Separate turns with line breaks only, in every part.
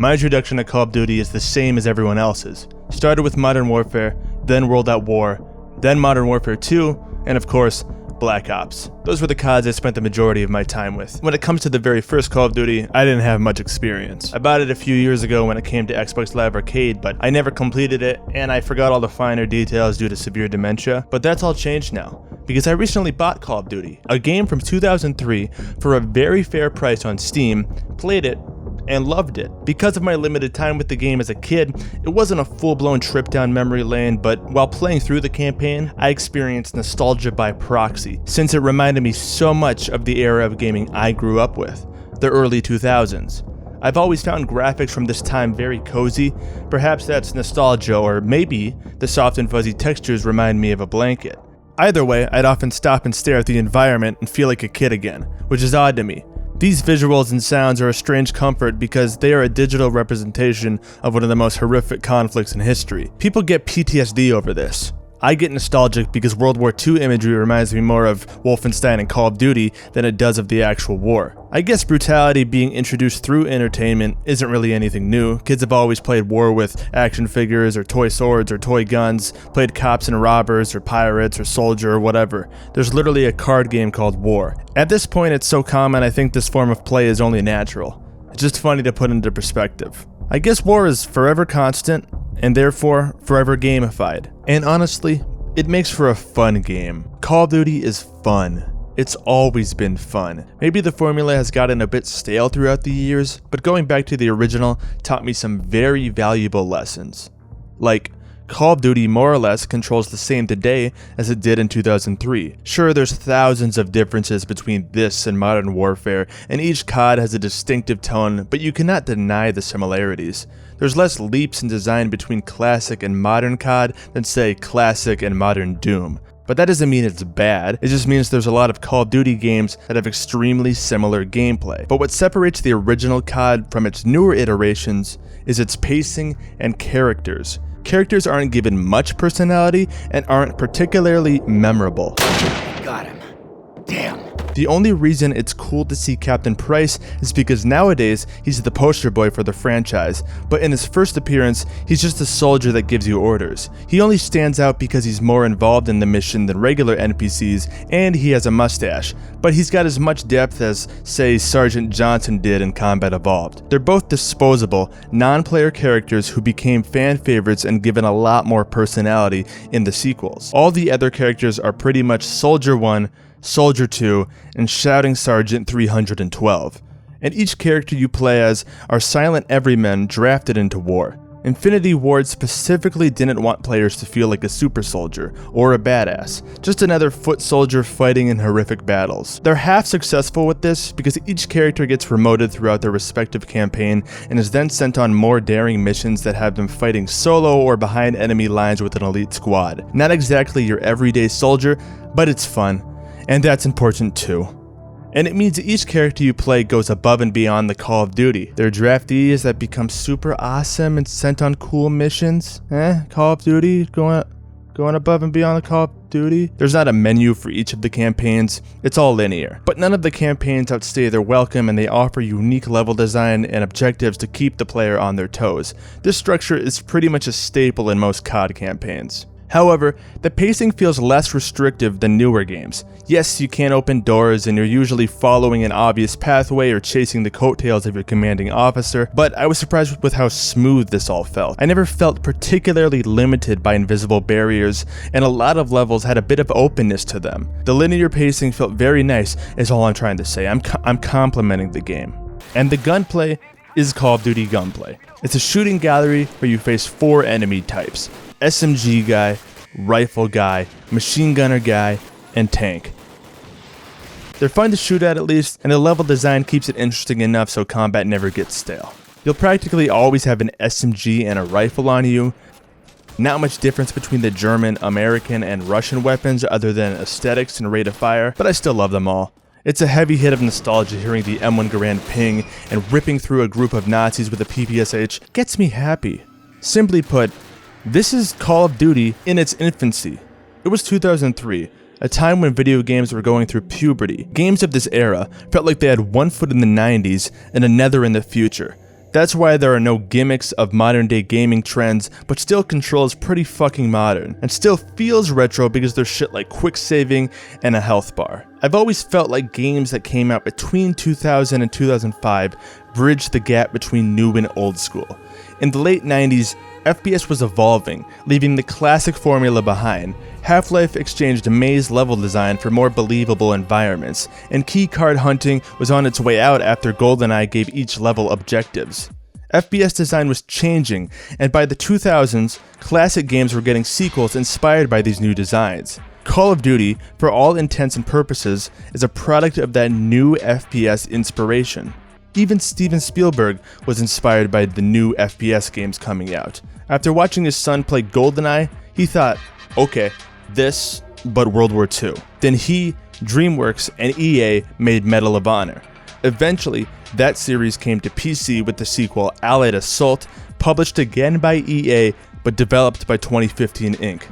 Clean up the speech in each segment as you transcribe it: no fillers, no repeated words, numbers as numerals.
My introduction to Call of Duty is the same as everyone else's. Started with Modern Warfare, then World at War, then Modern Warfare 2, and of course, Black Ops. Those were the CODs I spent the majority of my time with. When it comes to the very first Call of Duty, I didn't have much experience. I bought it a few years ago when it came to Xbox Live Arcade, but I never completed it, and I forgot all the finer details due to severe dementia. But that's all changed now, because I recently bought Call of Duty, a game from 2003, for a very fair price on Steam, played it, and loved it. Because of my limited time with the game as a kid, it wasn't a full-blown trip down memory lane, but while playing through the campaign, I experienced nostalgia by proxy, since it reminded me so much of the era of gaming I grew up with, the early 2000s. I've always found graphics from this time very cozy. Perhaps that's nostalgia, or maybe the soft and fuzzy textures remind me of a blanket. Either way, I'd often stop and stare at the environment and feel like a kid again, which is odd to me. These visuals and sounds are a strange comfort because they are a digital representation of one of the most horrific conflicts in history. People get PTSD over this. I get nostalgic because World War II imagery reminds me more of Wolfenstein and Call of Duty than it does of the actual war. I guess brutality being introduced through entertainment isn't really anything new. Kids have always played war with action figures or toy swords or toy guns, played cops and robbers or pirates or soldier or whatever. There's literally a card game called War. At this point it's so common I think this form of play is only natural. It's just funny to put into perspective. I guess war is forever constant, and therefore forever gamified. And honestly, it makes for a fun game. Call of Duty is fun. It's always been fun. Maybe the formula has gotten a bit stale throughout the years, but going back to the original taught me some very valuable lessons. Like, Call of Duty more or less controls the same today as it did in 2003. Sure, there's thousands of differences between this and Modern Warfare, and each COD has a distinctive tone, but you cannot deny the similarities. There's less leaps in design between classic and modern COD than, say, classic and modern Doom. But that doesn't mean it's bad, it just means there's a lot of Call of Duty games that have extremely similar gameplay. But what separates the original COD from its newer iterations is its pacing and characters. Characters aren't given much personality and aren't particularly memorable.
Got him. Damn.
The only reason it's cool to see Captain Price is because nowadays he's the poster boy for the franchise, but in his first appearance, he's just a soldier that gives you orders. He only stands out because he's more involved in the mission than regular NPCs, and he has a mustache, but he's got as much depth as, say, Sergeant Johnson did in Combat Evolved. They're both disposable, non-player characters who became fan favorites and given a lot more personality in the sequels. All the other characters are pretty much Soldier 1, Soldier 2, and Shouting Sergeant 312. And each character you play as are silent everymen drafted into war. Infinity Ward specifically didn't want players to feel like a super soldier or a badass, just another foot soldier fighting in horrific battles. They're half successful with this because each character gets promoted throughout their respective campaign and is then sent on more daring missions that have them fighting solo or behind enemy lines with an elite squad. Not exactly your everyday soldier, but it's fun. And that's important too. And it means each character you play goes above and beyond the Call of Duty. They're draftees that become super awesome and sent on cool missions. Call of Duty going above and beyond the Call of Duty. There's not a menu for each of the campaigns, it's all linear. But none of the campaigns outstay their welcome, and they offer unique level design and objectives to keep the player on their toes. This structure is pretty much a staple in most COD campaigns. However, the pacing feels less restrictive than newer games. Yes, you can open doors and you're usually following an obvious pathway or chasing the coattails of your commanding officer, but I was surprised with how smooth this all felt. I never felt particularly limited by invisible barriers, and a lot of levels had a bit of openness to them. The linear pacing felt very nice is all I'm trying to say. I'm complimenting the game. And the gunplay is Call of Duty gunplay. It's a shooting gallery where you face 4 enemy types: SMG guy, rifle guy, machine gunner guy, and tank. They're fun to shoot at least, and the level design keeps it interesting enough so combat never gets stale. You'll practically always have an SMG and a rifle on you. Not much difference between the German, American, and Russian weapons other than aesthetics and rate of fire, but I still love them all. It's a heavy hit of nostalgia hearing the M1 Garand ping, and ripping through a group of Nazis with a PPSH gets me happy. Simply put, this is Call of Duty in its infancy. It was 2003, a time when video games were going through puberty. Games of this era felt like they had one foot in the 90s and another in the future. That's why there are no gimmicks of modern day gaming trends, but still controls pretty fucking modern, and still feels retro because there's shit like quick saving and a health bar. I've always felt like games that came out between 2000 and 2005 bridged the gap between new and old school. In the late 90s, FPS was evolving, leaving the classic formula behind. Half-Life exchanged maze level design for more believable environments, and keycard hunting was on its way out after GoldenEye gave each level objectives. FPS design was changing, and by the 2000s, classic games were getting sequels inspired by these new designs. Call of Duty, for all intents and purposes, is a product of that new FPS inspiration. Even Steven Spielberg was inspired by the new FPS games coming out. After watching his son play GoldenEye, he thought, okay, this, but World War II. Then he, DreamWorks, and EA made Medal of Honor. Eventually, that series came to PC with the sequel Allied Assault, published again by EA, but developed by 2015 Inc.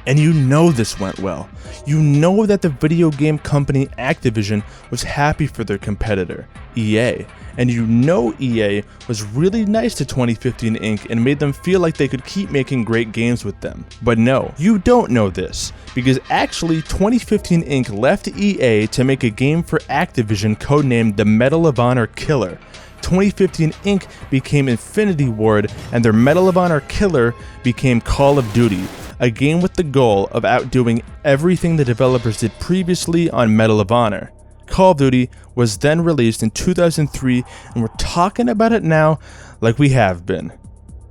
And you know this went well. You know that the video game company Activision was happy for their competitor, EA. And you know EA was really nice to 2015 Inc. and made them feel like they could keep making great games with them. But no, you don't know this, because actually 2015 Inc. left EA to make a game for Activision codenamed the Medal of Honor Killer. 2015 Inc. became Infinity Ward, and their Medal of Honor Killer became Call of Duty, a game with the goal of outdoing everything the developers did previously on Medal of Honor. Call of Duty was then released in 2003, and we're talking about it now like we have been.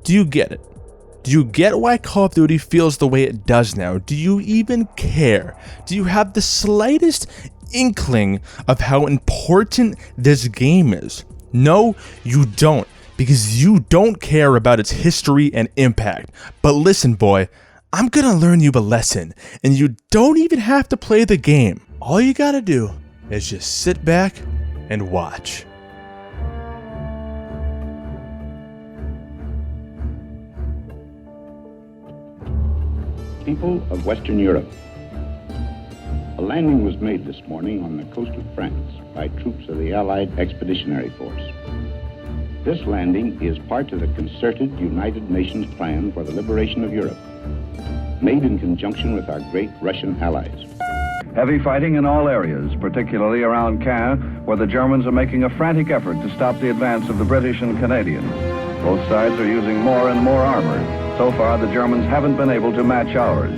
Do you get it? Do you get why Call of Duty feels the way it does now? Do you even care? Do you have the slightest inkling of how important this game is? No, you don't, because you don't care about its history and impact. But listen, boy, I'm gonna learn you a lesson, and you don't even have to play the game. All you gotta do is just sit back and watch.
People of Western Europe. A landing was made this morning on the coast of France by troops of the Allied Expeditionary Force. This landing is part of the concerted United Nations plan for the liberation of Europe, made in conjunction with our great Russian allies.
Heavy fighting in all areas, particularly around Caen, where the Germans are making a frantic effort to stop the advance of the British and Canadians. Both sides are using more and more armor. So far, the Germans haven't been able to match ours.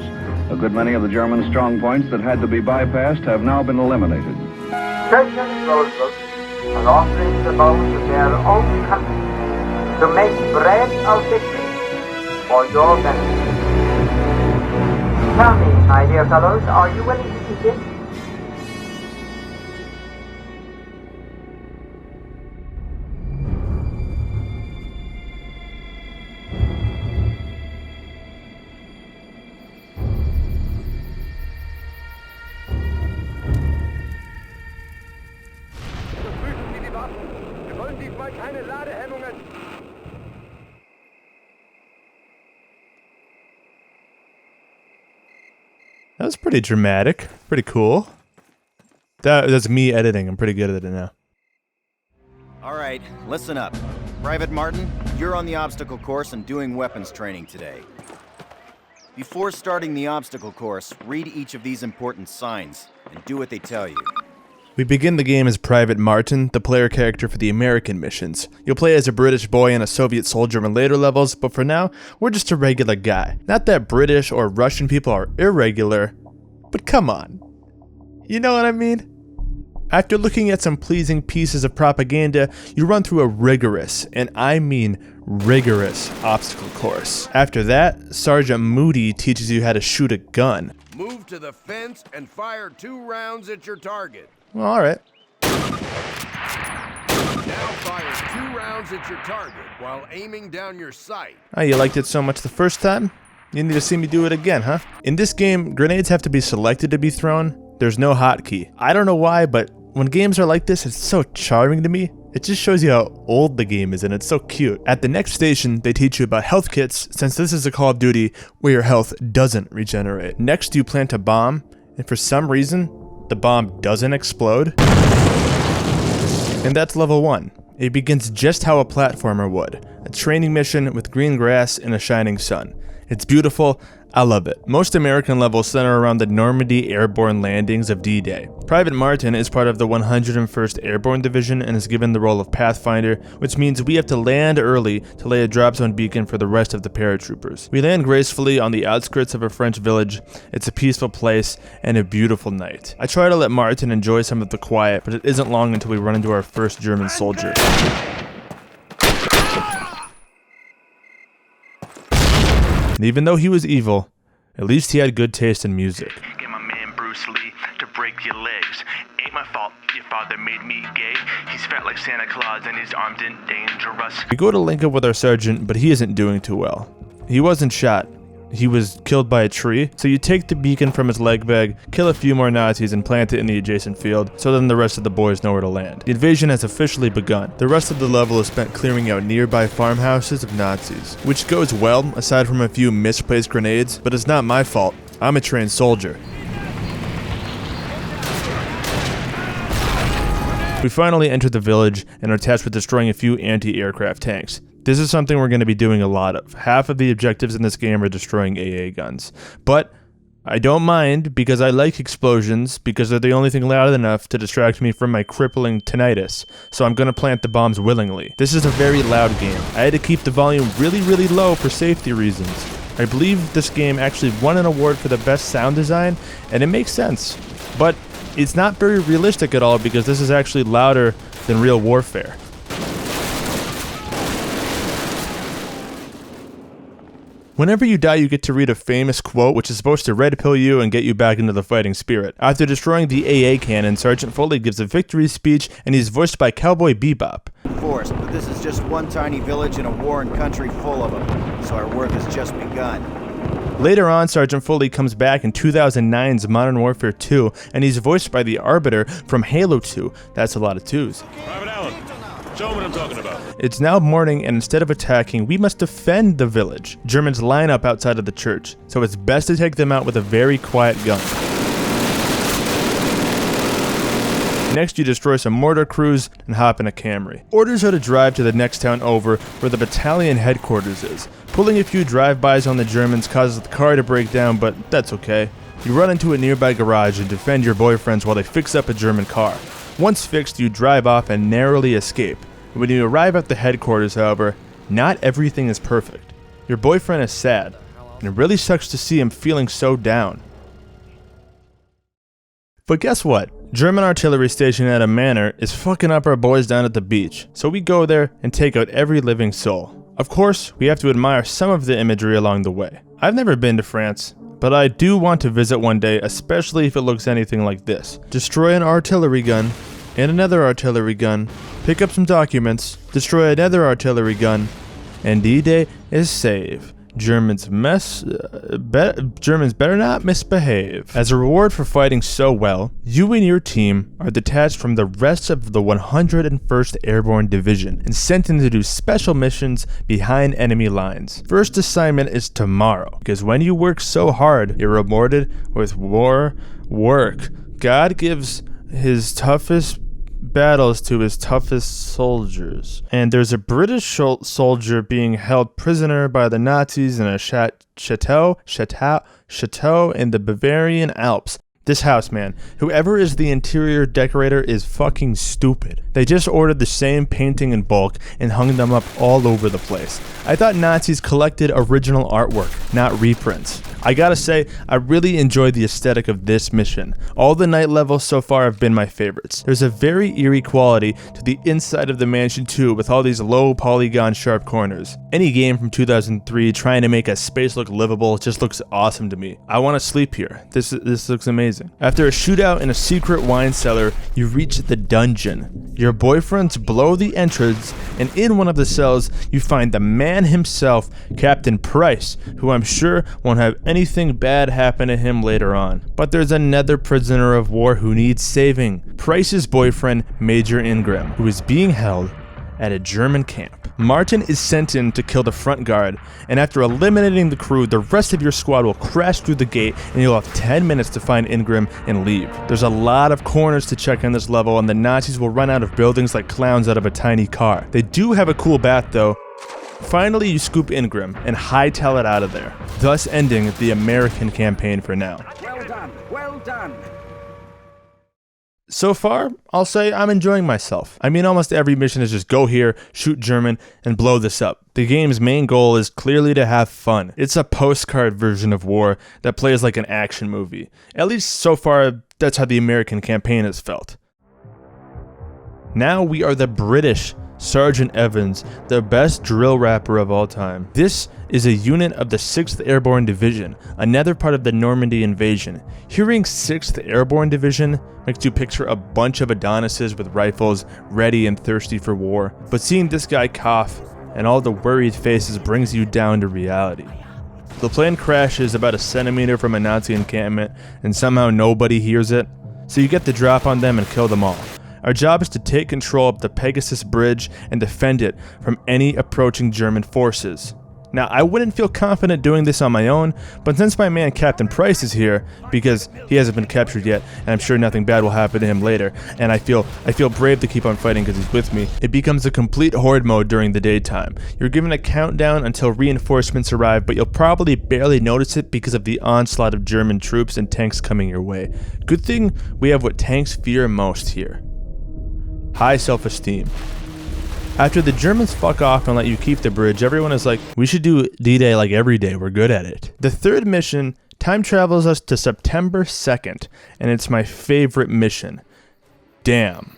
A good many of the German strong points that had to be bypassed have now been eliminated.
President Roosevelt was offering the bones of their own country to make bread of victory for your benefit. Tell me, my dear fellows, are you willing to eat it?
Überprüfen Sie die Waffen. Wir wollen diesmal keine Ladehemmungen.
That was pretty dramatic, pretty cool. That's me editing, I'm pretty good at it now.
All right, listen up. Private Martin, you're on the obstacle course and doing weapons training today. Before starting the obstacle course, read each of these important signs and do what they tell you.
We begin the game as Private Martin, the player character for the American missions. You'll play as a British boy and a Soviet soldier in later levels, but for now, we're just a regular guy. Not that British or Russian people are irregular, but come on. You know what I mean? After looking at some pleasing pieces of propaganda, you run through a rigorous, and I mean rigorous, obstacle course. After that, Sergeant Moody teaches you how to shoot a gun.
Move to the fence and fire 2 rounds at your target.
Well, alright.
Now fire 2 rounds at your target while aiming down your sight.
Oh, you liked it so much the first time? You need to see me do it again, huh? In this game, grenades have to be selected to be thrown. There's no hotkey. I don't know why, but when games are like this, it's so charming to me. It just shows you how old the game is, and it's so cute. At the next station, they teach you about health kits, since this is a Call of Duty where your health doesn't regenerate. Next, you plant a bomb, and for some reason, the bomb doesn't explode. And that's level 1. It begins just how a platformer would, a training mission with green grass and a shining sun. It's beautiful, I love it. Most American levels center around the Normandy airborne landings of D-Day. Private Martin is part of the 101st Airborne Division and is given the role of Pathfinder, which means we have to land early to lay a drop zone beacon for the rest of the paratroopers. We land gracefully on the outskirts of a French village. It's a peaceful place and a beautiful night. I try to let Martin enjoy some of the quiet, but it isn't long until we run into our first German soldier. And even though he was evil, at least he had good taste in music.
Get my man Bruce Lee to break your legs. Ain't my fault your father made me gay. He's fat like Santa Claus and he's armed and dangerous.
We go to link up with our sergeant, but he isn't doing too well. He wasn't shot. He was killed by a tree, so you take the beacon from his leg bag, kill a few more Nazis, and plant it in the adjacent field, so then the rest of the boys know where to land. The invasion has officially begun. The rest of the level is spent clearing out nearby farmhouses of Nazis, which goes well, aside from a few misplaced grenades, but it's not my fault. I'm a trained soldier. We finally enter the village and are tasked with destroying a few anti-aircraft tanks. This is something we're going to be doing a lot of. Half of the objectives in this game are destroying AA guns. But I don't mind because I like explosions because they're the only thing loud enough to distract me from my crippling tinnitus. So I'm going to plant the bombs willingly. This is a very loud game. I had to keep the volume really, really low for safety reasons. I believe this game actually won an award for the best sound design, and it makes sense. But it's not very realistic at all because this is actually louder than real warfare. Whenever you die, you get to read a famous quote which is supposed to red pill you and get you back into the fighting spirit. After destroying the AA cannon, Sergeant Foley gives a victory speech and he's voiced by Cowboy Bebop.
Forced, but this is just one tiny village in a warring country full of them, so our work has just begun.
Later on, Sergeant Foley comes back in 2009's Modern Warfare 2 and he's voiced by the Arbiter from Halo 2. That's a lot of twos.
Private Allen, show me what I'm talking about.
It's now morning, and instead of attacking, we must defend the village. Germans line up outside of the church, so it's best to take them out with a very quiet gun. Next, you destroy some mortar crews and hop in a Camry. Orders are to drive to the next town over, where the battalion headquarters is. Pulling a few drive-bys on the Germans causes the car to break down, but that's okay. You run into a nearby garage and defend your boyfriends while they fix up a German car. Once fixed, you drive off and narrowly escape. When you arrive at the headquarters, however, not everything is perfect. Your boyfriend is sad, and it really sucks to see him feeling so down. But guess what? German artillery station at a manor is fucking up our boys down at the beach, so we go there and take out every living soul. Of course, we have to admire some of the imagery along the way. I've never been to France, but I do want to visit one day, especially if it looks anything like this. Destroy an artillery gun, and another artillery gun, pick up some documents, destroy another artillery gun, and D-Day is saved. Germans better not misbehave. As a reward for fighting so well, you and your team are detached from the rest of the 101st Airborne Division and sent in to do special missions behind enemy lines. First assignment is tomorrow, because when you work so hard, you're rewarded with more work. God gives his toughest battles to his toughest soldiers. And there's a British soldier being held prisoner by the Nazis in a chateau in the Bavarian Alps. This house, man, whoever is the interior decorator is fucking stupid. They just ordered the same painting in bulk and hung them up all over the place. I thought Nazis collected original artwork, not reprints. I gotta say, I really enjoyed the aesthetic of this mission. All the night levels so far have been my favorites. There's a very eerie quality to the inside of the mansion too, with all these low polygon sharp corners. Any game from 2003 trying to make a space look livable just looks awesome to me. I want to sleep here. This looks amazing. After a shootout in a secret wine cellar, you reach the dungeon. Your boyfriends blow the entrance, and in one of the cells, you find the man himself, Captain Price, who I'm sure won't have anything bad happen to him later on. But there's another prisoner of war who needs saving. Price's boyfriend, Major Ingram, who is being held at a German camp. Martin is sent in to kill the front guard, and after eliminating the crew, the rest of your squad will crash through the gate and you'll have 10 minutes to find Ingram and leave. There's a lot of corners to check on this level, and the Nazis will run out of buildings like clowns out of a tiny car. They do have a cool bat though. Finally, you scoop Ingram and hightail it out of there, thus ending the American campaign for now.
Well done, well done.
So far, I'll say I'm enjoying myself. I mean, almost every mission is just go here, shoot German, and blow this up. The game's main goal is clearly to have fun. It's a postcard version of war that plays like an action movie. At least so far, that's how the American campaign has felt. Now we are the British Sergeant Evans, the best drill rapper of all time. This is a unit of the 6th Airborne Division, another part of the Normandy invasion. Hearing 6th Airborne Division makes you picture a bunch of Adonises with rifles, ready and thirsty for war. But seeing this guy cough and all the worried faces brings you down to reality. The plane crashes about a centimeter from a Nazi encampment, and somehow nobody hears it, so you get the drop on them and kill them all. Our job is to take control of the Pegasus Bridge and defend it from any approaching German forces. Now, I wouldn't feel confident doing this on my own, but since my man Captain Price is here, because he hasn't been captured yet, and I'm sure nothing bad will happen to him later, and I feel brave to keep on fighting because he's with me, it becomes a complete horde mode during the daytime. You're given a countdown until reinforcements arrive, but you'll probably barely notice it because of the onslaught of German troops and tanks coming your way. Good thing we have what tanks fear most here: high self-esteem. After the Germans fuck off and let you keep the bridge, everyone is like, we should do D-Day like every day, we're good at it. The third mission time travels us to September 2nd, and it's my favorite mission. Damn.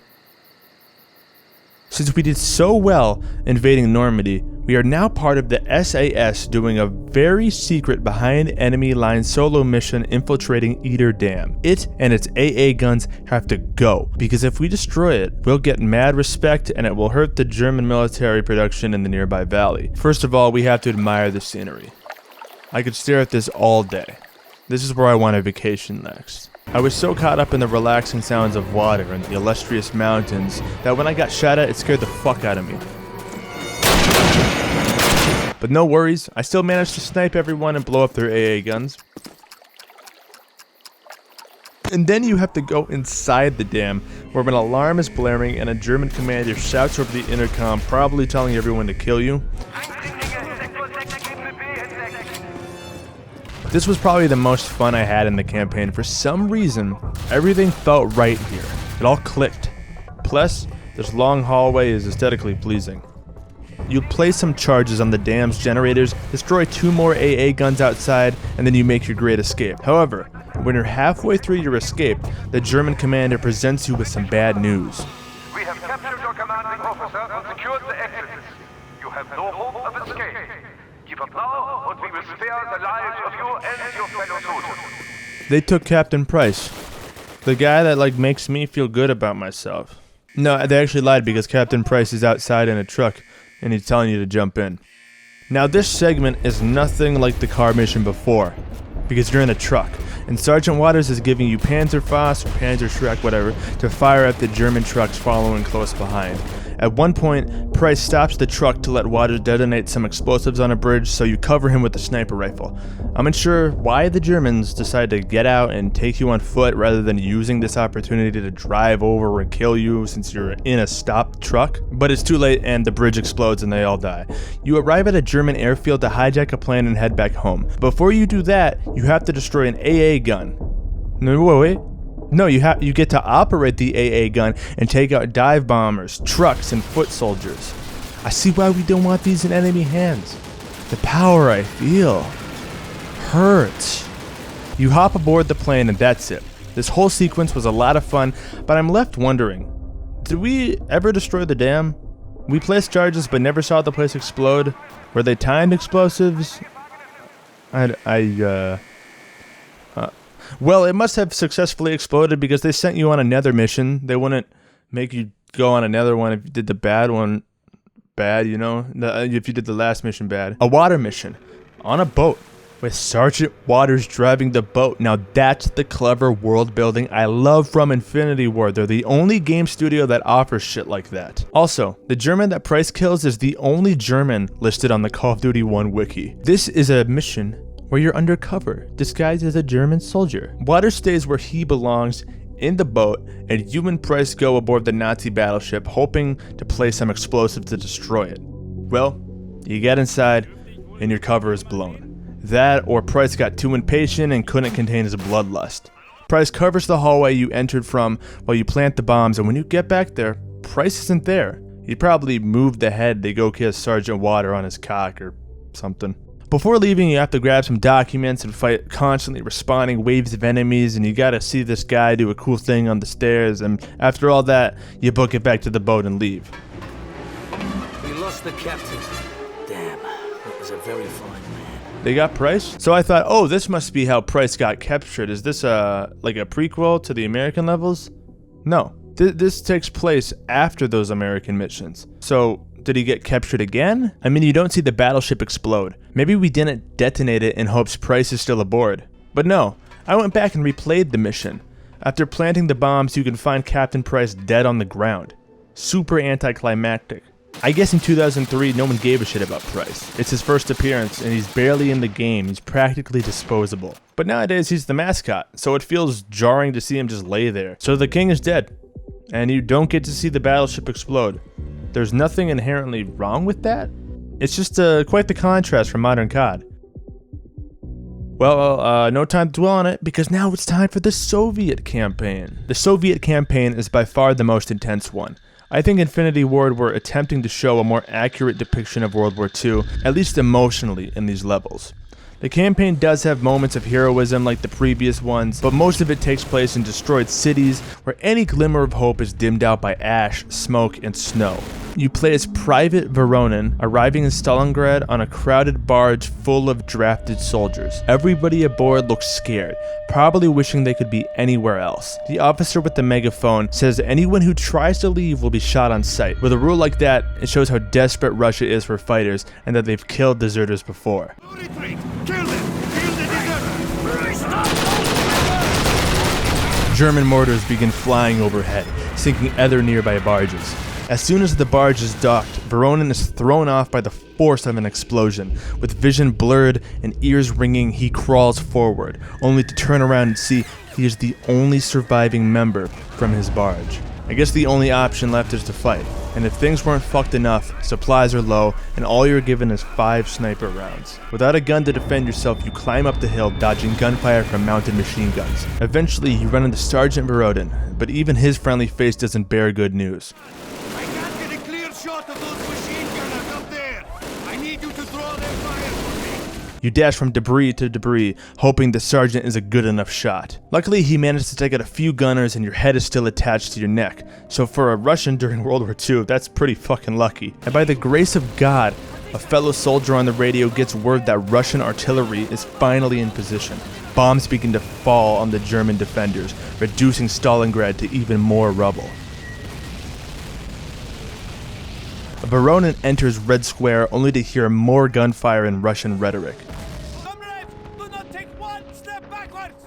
Since we did so well invading Normandy, we are now part of the SAS doing a very secret behind enemy line solo mission infiltrating Ytter Dam. It and its AA guns have to go, because if we destroy it, we'll get mad respect and it will hurt the German military production in the nearby valley. First of all, we have to admire the scenery. I could stare at this all day. This is where I want to vacation next. I was so caught up in the relaxing sounds of water and the illustrious mountains that when I got shot at, it scared the fuck out of me. But no worries, I still managed to snipe everyone and blow up their AA guns. And then you have to go inside the dam, where an alarm is blaring and a German commander shouts over the intercom, probably telling everyone to kill you. This was probably the most fun I had in the campaign. For some reason, everything felt right here. It all clicked. Plus, this long hallway is aesthetically pleasing. You place some charges on the dam's generators, destroy 2 more AA guns outside, and then you make your great escape. However, when you're halfway through your escape, the German commander presents you with some bad news.
We have captured your commanding officer and secured the exits. You have no hope of escape. Give up now, or we will spare the lives of you and your fellow soldiers.
They took Captain Price, the guy that makes me feel good about myself. No, they actually lied, because Captain Price is outside in a truck and he's telling you to jump in. Now this segment is nothing like the car mission before, because you're in a truck, and Sergeant Waters is giving you Panzerfaust or Panzerschreck, whatever, to fire at the German trucks following close behind. At one point, Price stops the truck to let Waters detonate some explosives on a bridge, so you cover him with a sniper rifle. I'm unsure why the Germans decide to get out and take you on foot rather than using this opportunity to drive over and kill you since you're in a stopped truck, but it's too late and the bridge explodes and they all die. You arrive at a German airfield to hijack a plane and head back home. Before you do that, you have to destroy an AA gun. No, wait. No, you get to operate the AA gun and take out dive bombers, trucks, and foot soldiers. I see why we don't want these in enemy hands. The power I feel hurts. You hop aboard the plane and that's it. This whole sequence was a lot of fun, but I'm left wondering, did we ever destroy the dam? We placed charges but never saw the place explode. Were they timed explosives? Well, it must have successfully exploded because they sent you on another mission. They wouldn't make you go on another one if you did the bad one bad, you know? If you did the last mission bad. A water mission on a boat. with Sergeant Waters driving the boat. Now that's the clever world building I love from Infinity Ward. They're the only game studio that offers shit like that. Also, the German that Price kills is the only German listed on the Call of Duty 1 wiki. This is a mission where you're undercover, disguised as a German soldier. Waters stays where he belongs, in the boat, and you and Price go aboard the Nazi battleship, hoping to place some explosive to destroy it. Well, you get inside, and your cover is blown. That, or Price got too impatient and couldn't contain his bloodlust. Price covers the hallway you entered from while you plant the bombs, and when you get back there, Price isn't there. He probably moved the head to go kiss Sergeant Water on his cock or something. Before leaving, you have to grab some documents and fight constantly respawning waves of enemies, and you gotta see this guy do a cool thing on the stairs, and after all that, you book it back to the boat and leave.
We lost the captain. Damn, that was a very fine man.
They got Price? So I thought, oh, this must be how Price got captured. Is this like a prequel to the American levels? No. This takes place after those American missions. So, did he get captured again? I mean, you don't see the battleship explode. Maybe we didn't detonate it in hopes Price is still aboard. But no, I went back and replayed the mission. After planting the bombs, you can find Captain Price dead on the ground. Super anticlimactic. I guess in 2003, no one gave a shit about Price. It's his first appearance, and he's barely in the game. He's practically disposable. But nowadays, he's the mascot, so it feels jarring to see him just lay there. So the king is dead, and you don't get to see the battleship explode. There's nothing inherently wrong with that. It's just quite the contrast from modern COD. Well, no time to dwell on it, because now it's time for the Soviet campaign. The Soviet campaign is by far the most intense one. I think Infinity Ward were attempting to show a more accurate depiction of World War II, at least emotionally, in these levels. The campaign does have moments of heroism like the previous ones, but most of it takes place in destroyed cities where any glimmer of hope is dimmed out by ash, smoke, and snow. You play as Private Voronin, arriving in Stalingrad on a crowded barge full of drafted soldiers. Everybody aboard looks scared, probably wishing they could be anywhere else. The officer with the megaphone says anyone who tries to leave will be shot on sight. With a rule like that, it shows how desperate Russia is for fighters and that they've killed deserters before. German mortars begin flying overhead, sinking other nearby barges. As soon as the barge is docked, Voronin is thrown off by the force of an explosion. With vision blurred and ears ringing, he crawls forward, only to turn around and see he is the only surviving member from his barge. I guess the only option left is to fight, and if things weren't fucked enough, supplies are low, and all you're given is 5 sniper rounds. Without a gun to defend yourself, you climb up the hill, dodging gunfire from mounted machine guns. Eventually, you run into Sergeant Borotin, but even his friendly face doesn't bear good news.
I can't get a clear shot of those machine gunners up there. I need you to draw their fire for me.
You dash from debris to debris, hoping the sergeant is a good enough shot. Luckily, he managed to take out a few gunners and your head is still attached to your neck. So for a Russian during World War II, that's pretty fucking lucky. And by the grace of God, a fellow soldier on the radio gets word that Russian artillery is finally in position. Bombs begin to fall on the German defenders, reducing Stalingrad to even more rubble. Voronin enters Red Square only to hear more gunfire and Russian rhetoric.
Comrades, do not take one step backwards!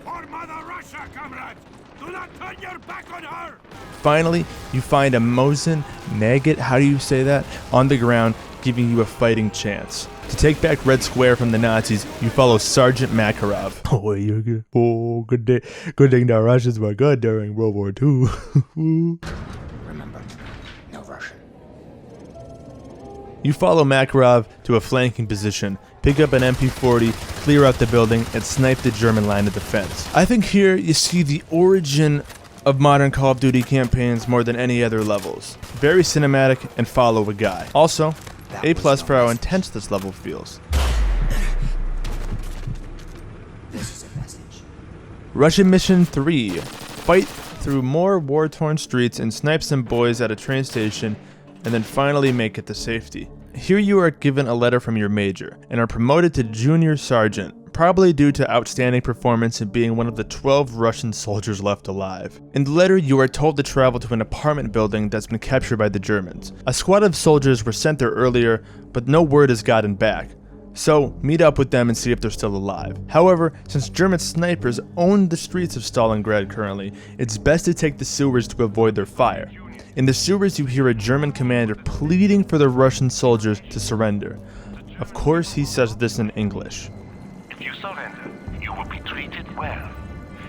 For Mother Russia, comrades! Do not turn your back on her!
Finally, you find a Mosin Nagant, how do you say that, on the ground, giving you a fighting chance. To take back Red Square from the Nazis, you follow Sergeant Makarov. Oh, you're good. Oh, good day. Good thing the Russians were good during World War II.
Remember, no Russian.
You follow Makarov to a flanking position, pick up an MP40, clear out the building, and snipe the German line of defense. I think here you see the origin of modern Call of Duty campaigns more than any other levels. Very cinematic and follow a guy. Also, A+ for how intense this level feels.
This is a message.
Russian Mission 3. Fight through more war-torn streets and snipe some boys at a train station, and then finally make it to safety. Here you are given a letter from your major, and are promoted to junior sergeant, probably due to outstanding performance in being one of the 12 Russian soldiers left alive. In the letter, you are told to travel to an apartment building that's been captured by the Germans. A squad of soldiers were sent there earlier, but no word has gotten back. So meet up with them and see if they're still alive. However, since German snipers own the streets of Stalingrad currently, it's best to take the sewers to avoid their fire. In the sewers, you hear a German commander pleading for the Russian soldiers to surrender. Of course, he says this in English.
If you surrender, you will be treated well.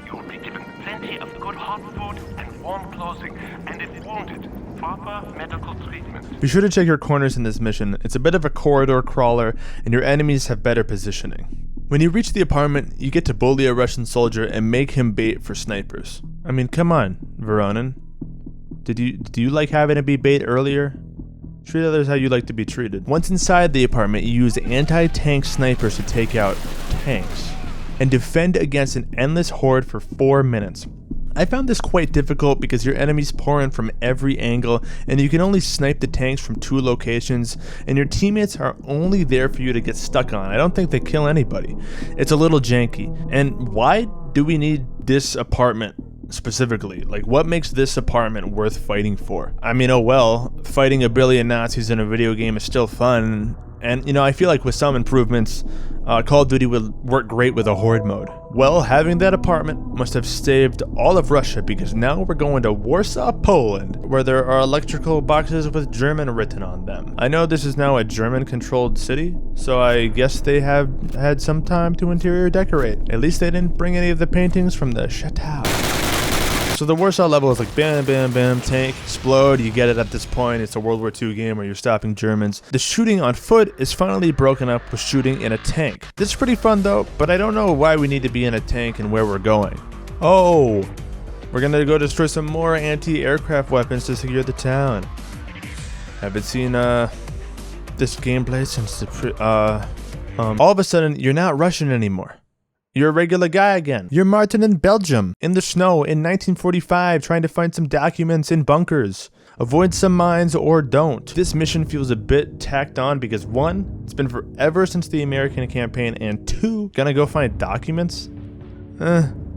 You will be given plenty of good hot food and warm clothing, and if wounded, proper medical treatment.
Be sure to check your corners in this mission. It's a bit of a corridor crawler, and your enemies have better positioning. When you reach the apartment, you get to bully a Russian soldier and make him bait for snipers. I mean, come on, Voronin. Do you like having to be bait earlier? Treat others how you like to be treated. Once inside the apartment, you use anti-tank snipers to take out tanks and defend against an endless horde for 4 minutes. I found this quite difficult because your enemies pour in from every angle and you can only snipe the tanks from 2 locations, and your teammates are only there for you to get stuck on. I don't think they kill anybody. It's a little janky. And why do we need this apartment specifically? Like, what makes this apartment worth fighting for? I mean, oh well, fighting a billion Nazis in a video game is still fun, and you know, I feel like with some improvements, Call of Duty would work great with a horde mode. Well, having that apartment must have saved all of Russia, because now we're going to Warsaw, Poland, where there are electrical boxes with German written on them. I know this is now a German-controlled city, so I guess they have had some time to interior decorate. At least they didn't bring any of the paintings from the chateau. So the Warsaw level is like bam, bam, bam, tank, explode, you get it at this point. It's a World War II game where you're stopping Germans. The shooting on foot is finally broken up with shooting in a tank. This is pretty fun though, but I don't know why we need to be in a tank and where we're going. Oh, we're gonna go destroy some more anti-aircraft weapons to secure the town. Haven't seen this gameplay since the all of a sudden you're not Russian anymore. You're a regular guy again. You're Martin in Belgium, in the snow in 1945, trying to find some documents in bunkers. Avoid some mines or don't. This mission feels a bit tacked on because 1, it's been forever since the American campaign, and 2, gonna go find documents?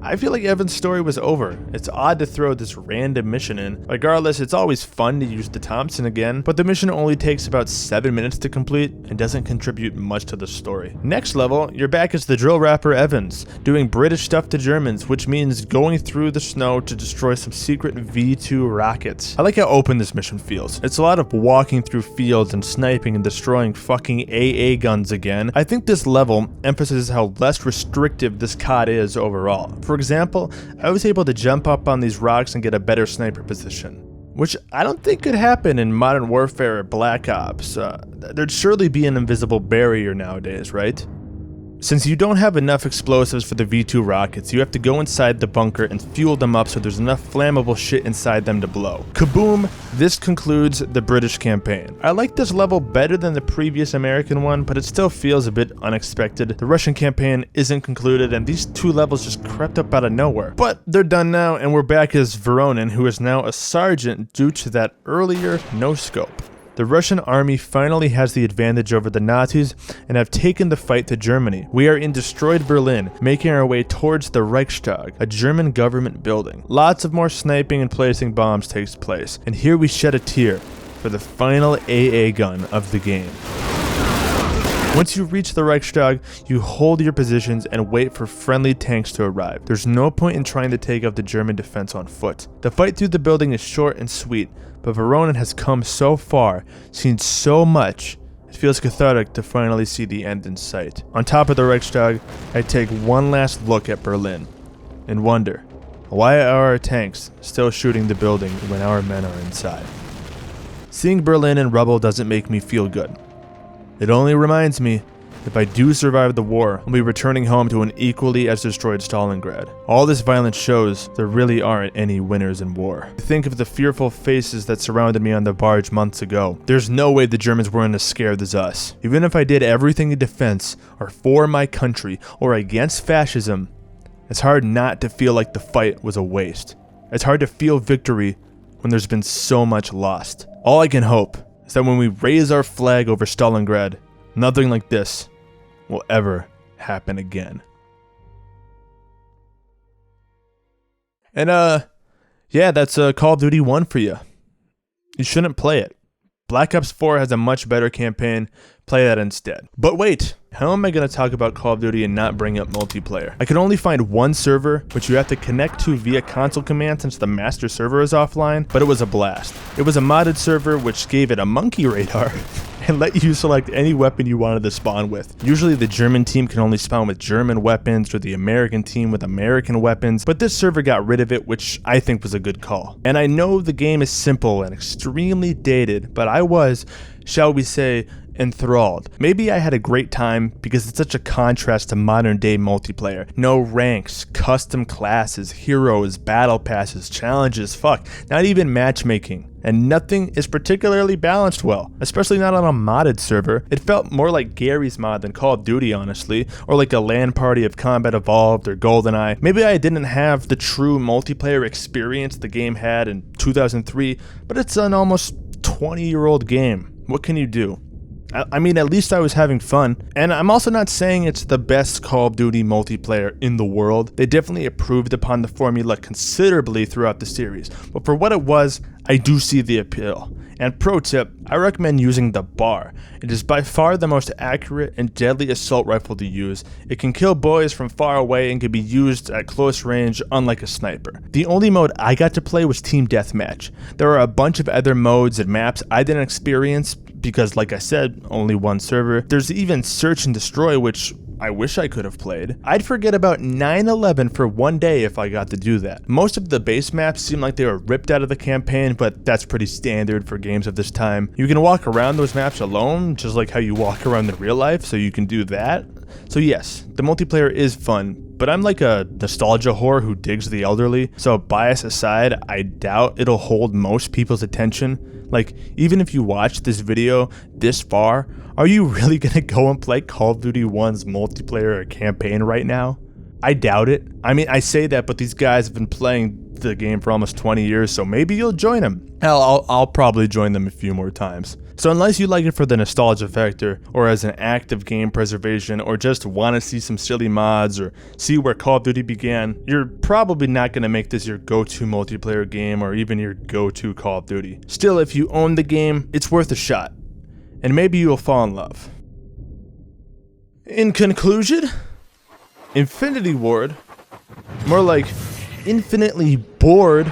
I feel like Evan's story was over. It's odd to throw this random mission in. Regardless, it's always fun to use the Thompson again, but the mission only takes about 7 minutes to complete and doesn't contribute much to the story. Next level, you're back as the drill rapper Evans, doing British stuff to Germans, which means going through the snow to destroy some secret V2 rockets. I like how open this mission feels. It's a lot of walking through fields and sniping and destroying fucking AA guns again. I think this level emphasizes how less restrictive this COD is overall. For example, I was able to jump up on these rocks and get a better sniper position, which I don't think could happen in Modern Warfare or Black Ops. There'd surely be an invisible barrier nowadays, right? Since you don't have enough explosives for the V2 rockets, you have to go inside the bunker and fuel them up so there's enough flammable shit inside them to blow. Kaboom! This concludes the British campaign. I like this level better than the previous American one, but it still feels a bit unexpected. The Russian campaign isn't concluded, and these 2 levels just crept up out of nowhere. But they're done now, and we're back as Voronin, who is now a sergeant due to that earlier no-scope. The Russian army finally has the advantage over the Nazis and have taken the fight to Germany. We are in destroyed Berlin, making our way towards the Reichstag, a German government building. Lots of more sniping and placing bombs takes place, and here we shed a tear for the final AA gun of the game. Once you reach the Reichstag, you hold your positions and wait for friendly tanks to arrive. There's no point in trying to take out the German defense on foot. The fight through the building is short and sweet, but Voronin has come so far, seen so much, it feels cathartic to finally see the end in sight. On top of the Reichstag, I take one last look at Berlin and wonder, why are our tanks still shooting the building when our men are inside? Seeing Berlin in rubble doesn't make me feel good. It only reminds me, if I do survive the war, I'll be returning home to an equally as destroyed Stalingrad. All this violence shows there really aren't any winners in war. Think of the fearful faces that surrounded me on the barge months ago. There's no way the Germans weren't as scared as us. Even if I did everything in defense, or for my country, or against fascism, it's hard not to feel like the fight was a waste. It's hard to feel victory when there's been so much lost. All I can hope is that when we raise our flag over Stalingrad, nothing like this will ever happen again. And yeah, that's Call of Duty 1 for you. You shouldn't play it. Black Ops 4 has a much better campaign, play that instead. But wait, how am I going to talk about Call of Duty and not bring up multiplayer? I could only find one server, which you have to connect to via console command since the master server is offline, but it was a blast. It was a modded server which gave it a monkey radar and let you select any weapon you wanted to spawn with. Usually the German team can only spawn with German weapons or the American team with American weapons, but this server got rid of it, which I think was a good call. And I know the game is simple and extremely dated, but I was, shall we say, enthralled. Maybe I had a great time because it's such a contrast to modern day multiplayer. No ranks, custom classes, heroes, battle passes, challenges, fuck, not even matchmaking. And nothing is particularly balanced well, especially not on a modded server. It felt more like Gary's mod than Call of Duty, honestly, or like a LAN party of Combat Evolved or GoldenEye. Maybe I didn't have the true multiplayer experience the game had in 2003, but it's an almost 20-year-old game. What can you do? I mean, at least I was having fun. And I'm also not saying it's the best Call of Duty multiplayer in the world. They definitely improved upon the formula considerably throughout the series. But for what it was, I do see the appeal. And pro tip, I recommend using the BAR. It is by far the most accurate and deadly assault rifle to use. It can kill boys from far away and can be used at close range, unlike a sniper. The only mode I got to play was Team Deathmatch. There are a bunch of other modes and maps I didn't experience because, like I said, only one server. There's even Search and Destroy, which I wish I could have played. I'd forget about 9/11 for one day if I got to do that. Most of the base maps seem like they were ripped out of the campaign, but that's pretty standard for games of this time. You can walk around those maps alone, just like how you walk around in real life, so you can do that. So yes, the multiplayer is fun, but I'm like a nostalgia whore who digs the elderly, so bias aside, I doubt it'll hold most people's attention. Like, even if you watch this video this far, are you really gonna go and play Call of Duty 1's multiplayer or campaign right now? I doubt it. I mean, I say that, but these guys have been playing the game for almost 20 years, so maybe you'll join them. Hell, I'll probably join them a few more times. So unless you like it for the nostalgia factor, or as an act of game preservation, or just want to see some silly mods, or see where Call of Duty began, you're probably not going to make this your go-to multiplayer game, or even your go-to Call of Duty. Still, if you own the game, it's worth a shot. And maybe you'll fall in love. In conclusion, Infinity Ward, more like infinitely bored,